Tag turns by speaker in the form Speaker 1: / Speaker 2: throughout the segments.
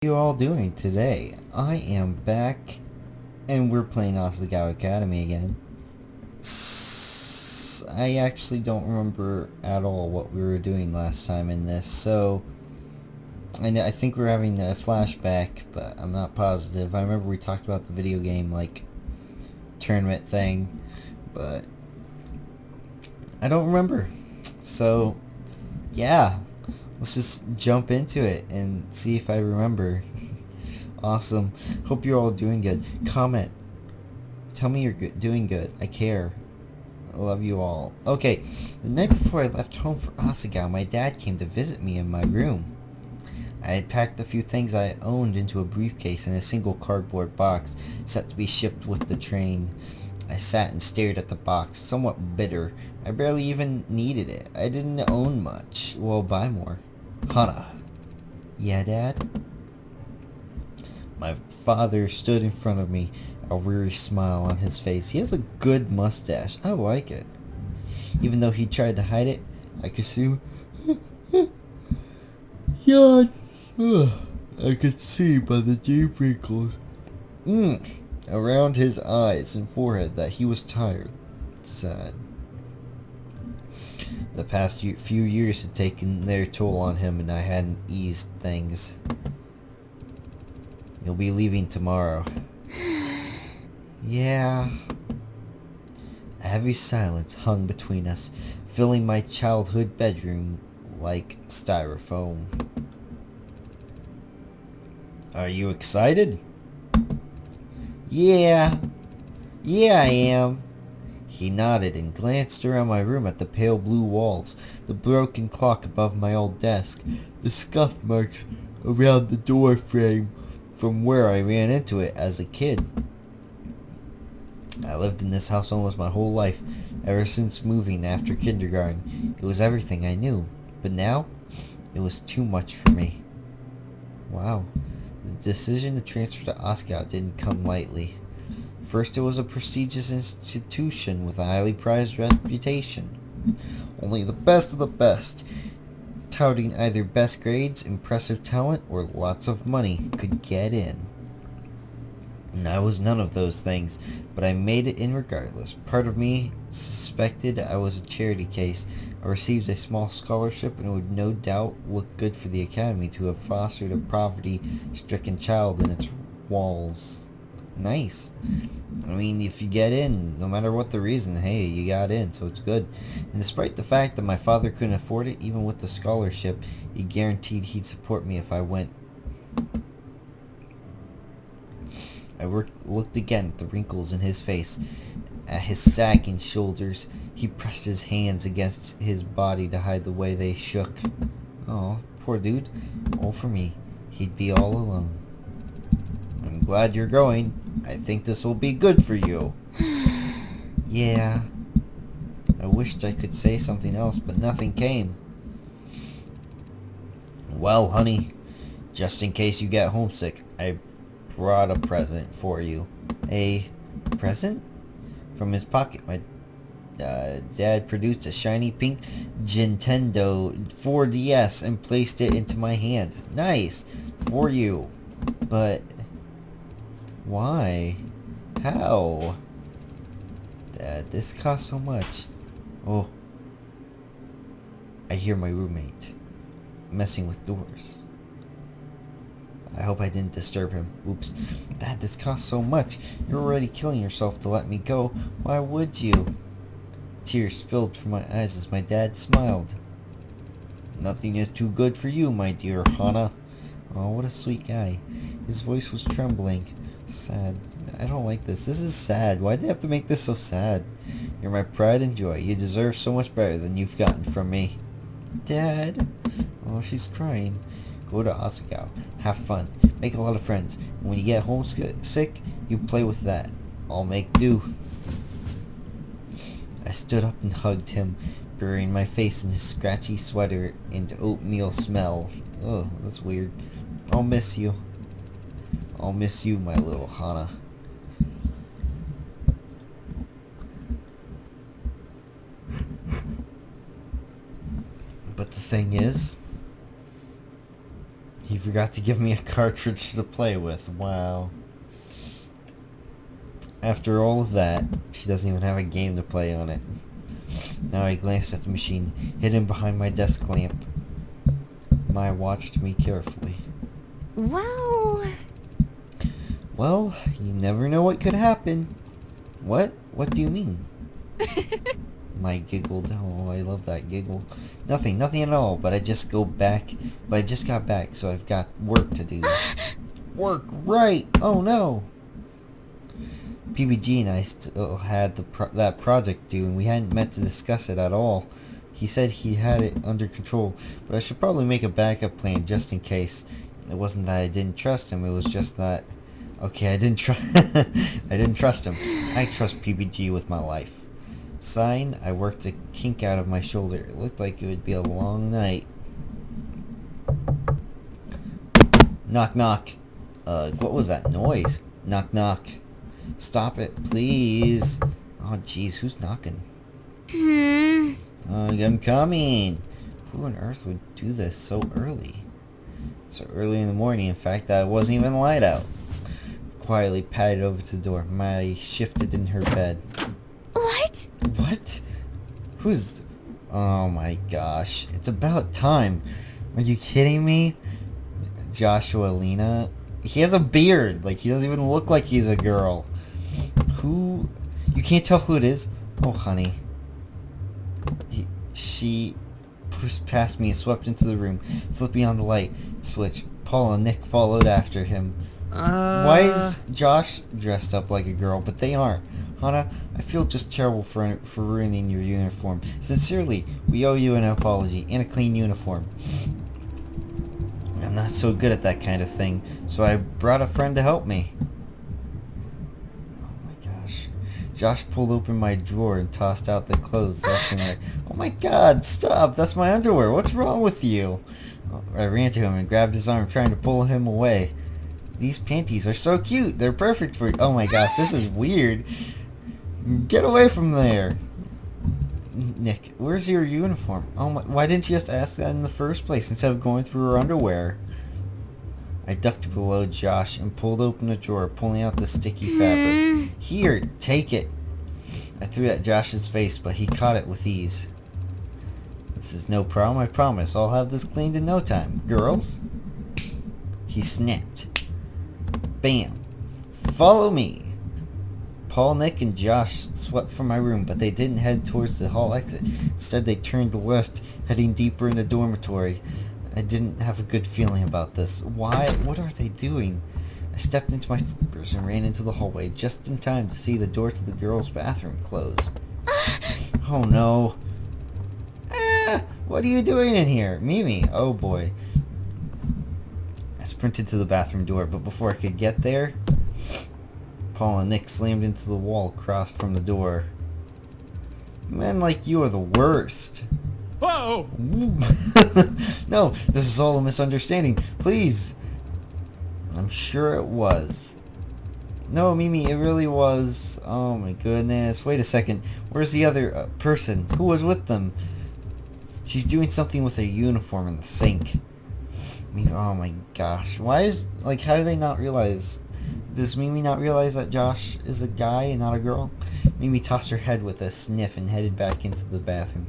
Speaker 1: You all doing today? I am back and we're playing Asagao Academy again. I actually don't remember at all what we were doing last time in this, so I think we're having a flashback, but I'm not positive. I remember we talked about the video game tournament thing, but I don't remember. So yeah, let's just jump into it and see if I remember. Awesome. Hope you're all doing good. Comment. Tell me you're doing good. I care. I love you all. Okay, the night before I left home for Asagao, my dad came to visit me in my room. I had packed the few things I owned into a briefcase in a single cardboard box, set to be shipped with the train. I sat and stared at the box, somewhat bitter. I barely even needed it. I didn't own much. Well, buy more. Hana. Yeah, Dad? My father stood in front of me, a weary smile on his face. He has a good mustache. I like it. Even though he tried to hide it, I could see... Yawn. I could see by the deep wrinkles around his eyes and forehead that he was tired. Sad. The past few years had taken their toll on him, and I hadn't eased things. You'll be leaving tomorrow. Yeah. A heavy silence hung between us, filling my childhood bedroom like styrofoam. Are you excited? Yeah. Yeah, I am. He nodded and glanced around my room at the pale blue walls, the broken clock above my old desk, the scuff marks around the door frame from where I ran into it as a kid. I lived in this house almost my whole life, ever since moving after kindergarten. It was everything I knew, but now, it was too much for me. Wow, the decision to transfer to Asagao didn't come lightly. First, it was a prestigious institution with a highly prized reputation. Only the best of the best, touting either best grades, impressive talent, or lots of money, could get in. And I was none of those things, but I made it in regardless. Part of me suspected I was a charity case. I received a small scholarship, and it would no doubt look good for the academy to have fostered a poverty-stricken child in its walls. Nice. I mean, if you get in, no matter what the reason, hey, you got in, so it's good. And despite the fact that my father couldn't afford it, even with the scholarship, he guaranteed he'd support me if I went. I looked again at the wrinkles in his face, at his sagging shoulders. He pressed his hands against his body to hide the way they shook. Oh, poor dude. All for me. He'd be all alone. I'm glad you're going. I think this will be good for you. Yeah. I wished I could say something else, but nothing came. Well, honey, just in case you get homesick, I brought a present for you. A present? From his pocket, my dad produced a shiny pink Nintendo 4DS and placed it into my hand. Nice! For you. But why? How? Dad, this costs so much. Oh. I hear my roommate messing with doors. I hope I didn't disturb him. Oops. Dad, this costs so much. You're already killing yourself to let me go. Why would you? Tears spilled from my eyes as my dad smiled. Nothing is too good for you, my dear Hana. Oh, what a sweet guy. His voice was trembling. Sad. I don't like this. This is sad. Why'd they have to make this so sad? You're my pride and joy. You deserve so much better than you've gotten from me. Dad? Oh, she's crying. Go to Asagao. Have fun. Make a lot of friends. And when you get homesick, you play with that. I'll make do. I stood up and hugged him, burying my face in his scratchy sweater and oatmeal smell. Oh, that's weird. I'll miss you. I'll miss you, my little Hana. But the thing is, He forgot to give me a cartridge to play with. Wow. After all of that, she doesn't even have a game to play on it. Now I glanced at the machine, hidden behind my desk lamp. Maya watched me carefully. Well, you never know what could happen. What? What do you mean? Maya giggled. Oh, I love that giggle. Nothing at all, but I just got back, so I've got work to do. Work, right! Oh no! PBG and I still had that project due, and we hadn't met to discuss it at all. He said he had it under control, but I should probably make a backup plan just in case. It wasn't that I didn't trust him, it was just that... Okay, I didn't trust him. I trust PBG with my life. Sign, I worked a kink out of my shoulder. It looked like it would be a long night. Knock, knock. What was that noise? Knock, knock. Stop it, please. Oh, jeez, who's knocking? I'm coming. Who on earth would do this so early? So early in the morning, in fact, that it wasn't even light out. Quietly padded over to the door. Maya shifted in her bed. What? Who's... Oh my gosh. It's about time. Are you kidding me? Joshua Lena. He has a beard. Like, he doesn't even look like he's a girl. Who? You can't tell who it is? Oh, honey. She pushed past me and swept into the room, flipping on the light switch. Paul and Nick followed after him. Why is Josh dressed up like a girl, but they aren't? Hana, I feel just terrible for ruining your uniform. Sincerely, we owe you an apology and a clean uniform. I'm not so good at that kind of thing, so I brought a friend to help me. Oh my gosh. Josh pulled open my drawer and tossed out the clothes left and right. Oh my god, stop! That's my underwear. What's wrong with you? I ran to him and grabbed his arm, trying to pull him away. These panties are so cute. They're perfect for you. Oh my gosh, this is weird. Get away from there. Nick, where's your uniform? Oh my, why didn't you just ask that in the first place instead of going through her underwear? I ducked below Josh and pulled open the drawer, pulling out the sticky fabric. Here, take it. I threw it at Josh's face, but he caught it with ease. This is no problem, I promise. I'll have this cleaned in no time. Girls? He snapped. Bam. Follow me. Paul, Nick, and Josh swept from my room, but they didn't head towards the hall exit. Instead, they turned left, heading deeper in the dormitory. I didn't have a good feeling about this. Why? What are they doing? I stepped into my slippers and ran into the hallway just in time to see the door to the girls' bathroom close. Oh no. What are you doing in here? Mimi. Oh boy. I sprinted to the bathroom door, but before I could get there, Paul and Nick slammed into the wall across from the door. Men like you are the worst.
Speaker 2: Whoa!
Speaker 1: No, this is all a misunderstanding. Please. I'm sure it was. No, Mimi, it really was. Oh my goodness. Wait a second. Where's the other person? Who was with them? She's doing something with a uniform in the sink. Oh my gosh. Why is... Like, how do they not realize... Does Mimi not realize that Josh is a guy and not a girl? Mimi tossed her head with a sniff and headed back into the bathroom.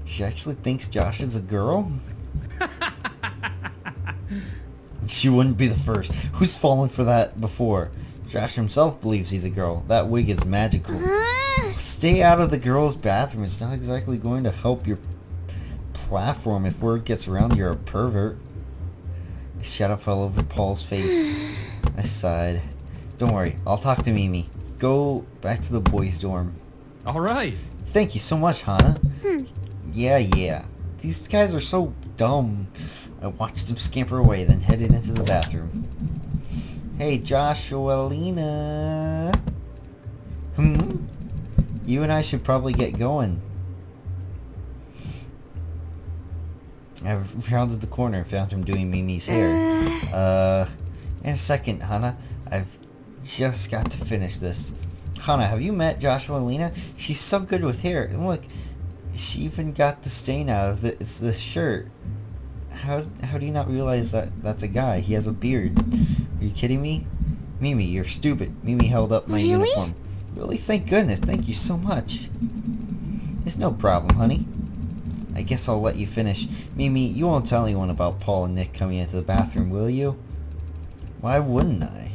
Speaker 1: She actually thinks Josh is a girl? She wouldn't be the first. Who's fallen for that before? Josh himself believes he's a girl. That wig is magical. Stay out of the girls' bathroom. It's not exactly going to help your platform if word gets around you're a pervert. A shadow fell over Paul's face. I sighed. Don't worry, I'll talk to Mimi. Go back to the boys' dorm.
Speaker 2: Alright.
Speaker 1: Thank you so much, Hana. Yeah. These guys are so dumb. I watched them scamper away, then headed into the bathroom. Hey, Joshua, Lena. You and I should probably get going. I rounded the corner and found him doing Mimi's hair. In a second, Hana. I've just got to finish this. Hana, have you met Joshua Lena? She's so good with hair. And look, she even got the stain out of this shirt. How do you not realize that that's a guy? He has a beard. Are you kidding me? Mimi, you're stupid. Mimi held up my uniform. Really? Thank goodness. Thank you so much. It's no problem, honey. I guess I'll let you finish. Mimi, you won't tell anyone about Paul and Nick coming into the bathroom, will you? Why wouldn't I?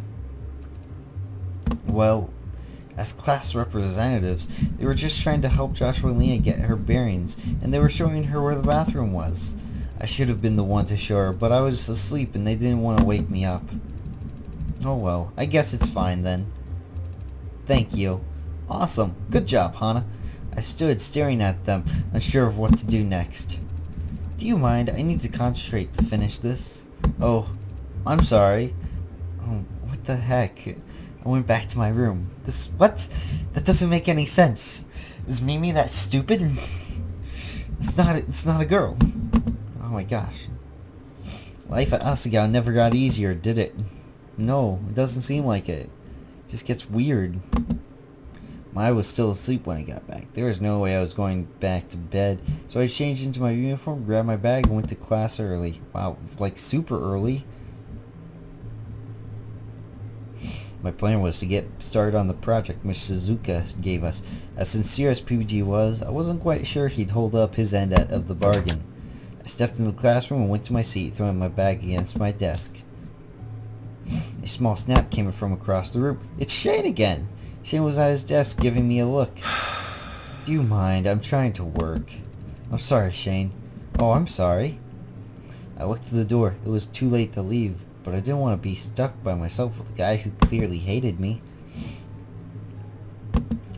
Speaker 1: Well, as class representatives, they were just trying to help Joshua and Leah get her bearings, and they were showing her where the bathroom was. I should have been the one to show her, but I was asleep and they didn't want to wake me up. Oh well, I guess it's fine then. Thank you. Awesome. Good job, Hana. I stood staring at them, unsure of what to do next. Do you mind? I need to concentrate to finish this. Oh, I'm sorry. Oh, what the heck? I went back to my room. What? That doesn't make any sense. Is Mimi that stupid? It's not a girl. Oh my gosh. Life at Asagao never got easier, did it? No, it doesn't seem like it. It just gets weird. I was still asleep when I got back. There was no way I was going back to bed, so I changed into my uniform, grabbed my bag, and went to class early. Wow, like super early. My plan was to get started on the project Miss Suzuka gave us. As sincere as PBG was, I wasn't quite sure he'd hold up his end of the bargain. I stepped into the classroom and went to my seat, throwing my bag against my desk. A small snap came from across the room. It's Shane again! Shane was at his desk giving me a look. Do you mind? I'm trying to work. I'm sorry, Shane. Oh, I'm sorry. I looked at the door. It was too late to leave, but I didn't want to be stuck by myself with a guy who clearly hated me.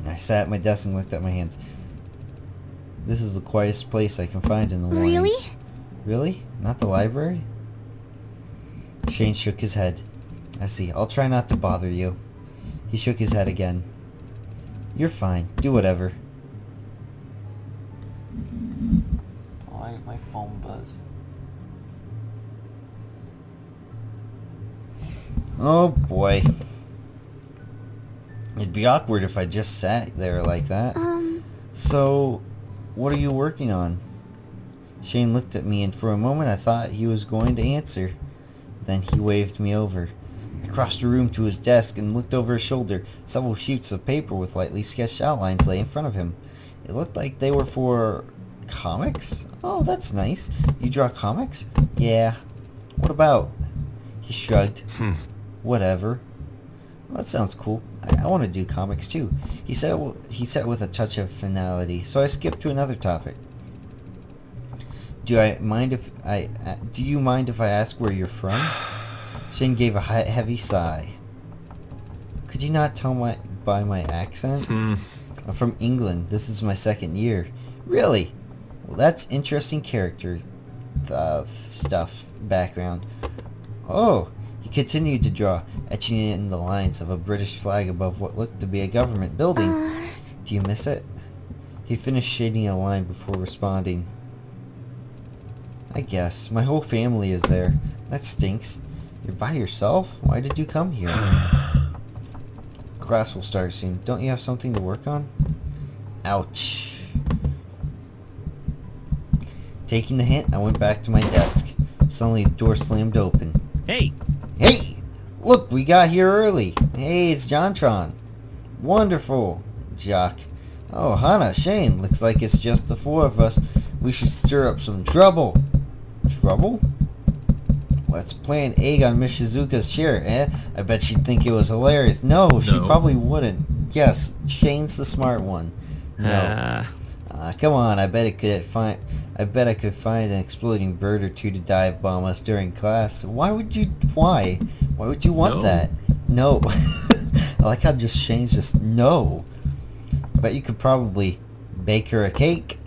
Speaker 1: I sat at my desk and looked at my hands. This is the quietest place I can find in the mornings.
Speaker 3: Really?
Speaker 1: Really? Not the library? Shane shook his head. I see. I'll try not to bother you. He shook his head again. You're fine. Do whatever. Why my phone buzz? Oh boy. It'd be awkward if I just sat there like that. So, what are you working on? Shane looked at me, and for a moment I thought he was going to answer. Then he waved me over. I crossed the room to his desk and looked over his shoulder. Several sheets of paper with lightly sketched outlines lay in front of him. It looked like they were for comics? Oh, that's nice. You draw comics? Yeah. What about? He shrugged. Whatever. Well, that sounds cool. I want to do comics too. He said with a touch of finality, so I skipped to another topic. Do you mind if I ask where you're from? Shane gave a heavy sigh. Could you not tell by my accent? I'm from England. This is my second year. Really? Well, that's interesting character background. Oh, he continued to draw, etching in the lines of a British flag above what looked to be a government building. Do you miss it? He finished shading a line before responding. I guess. My whole family is there. That stinks. You're by yourself? Why did you come here? Class will start soon. Don't you have something to work on? Ouch. Taking the hint, I went back to my desk. Suddenly the door slammed open.
Speaker 2: Hey!
Speaker 1: Hey! Look, we got here early. Hey, it's JonTron. Wonderful. Jock. Oh, Hana, Shane. Looks like it's just the four of us. We should stir up some trouble. Trouble? Let's play an egg on Miss Shizuka's chair, eh? I bet she'd think it was hilarious. No, she probably wouldn't. Yes, Shane's the smart one. No. Come on, I bet I could find an exploding bird or two to dive bomb us during class. Why would you want that? No. I like how Shane's just no. I bet you could probably bake her a cake.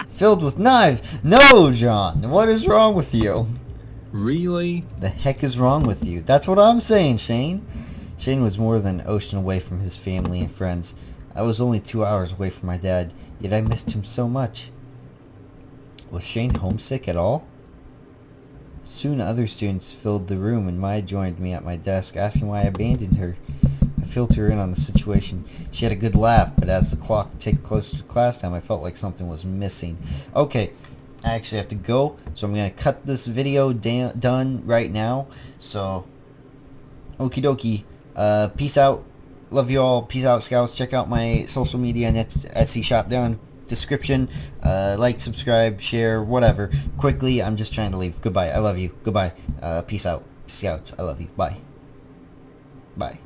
Speaker 1: Filled with knives. No, John. What is wrong with you?
Speaker 2: Really?
Speaker 1: The heck is wrong with you? That's what I'm saying, Shane. Shane was more than an ocean away from his family and friends. I was only 2 hours away from my dad, yet I missed him so much. Was Shane homesick at all? Soon other students filled the room, and Maya joined me at my desk, asking why I abandoned her. I filled her in on the situation. She had a good laugh, but as the clock ticked closer to class time, I felt like something was missing. Okay, I actually have to go, so I'm gonna cut this video done right now. So, okie dokie. Peace out. Love you all. Peace out, scouts. Check out my social media and Etsy shop down description. Like, subscribe, share, whatever. Quickly, I'm just trying to leave. Goodbye. I love you. Goodbye. Peace out, scouts. I love you. Bye. Bye.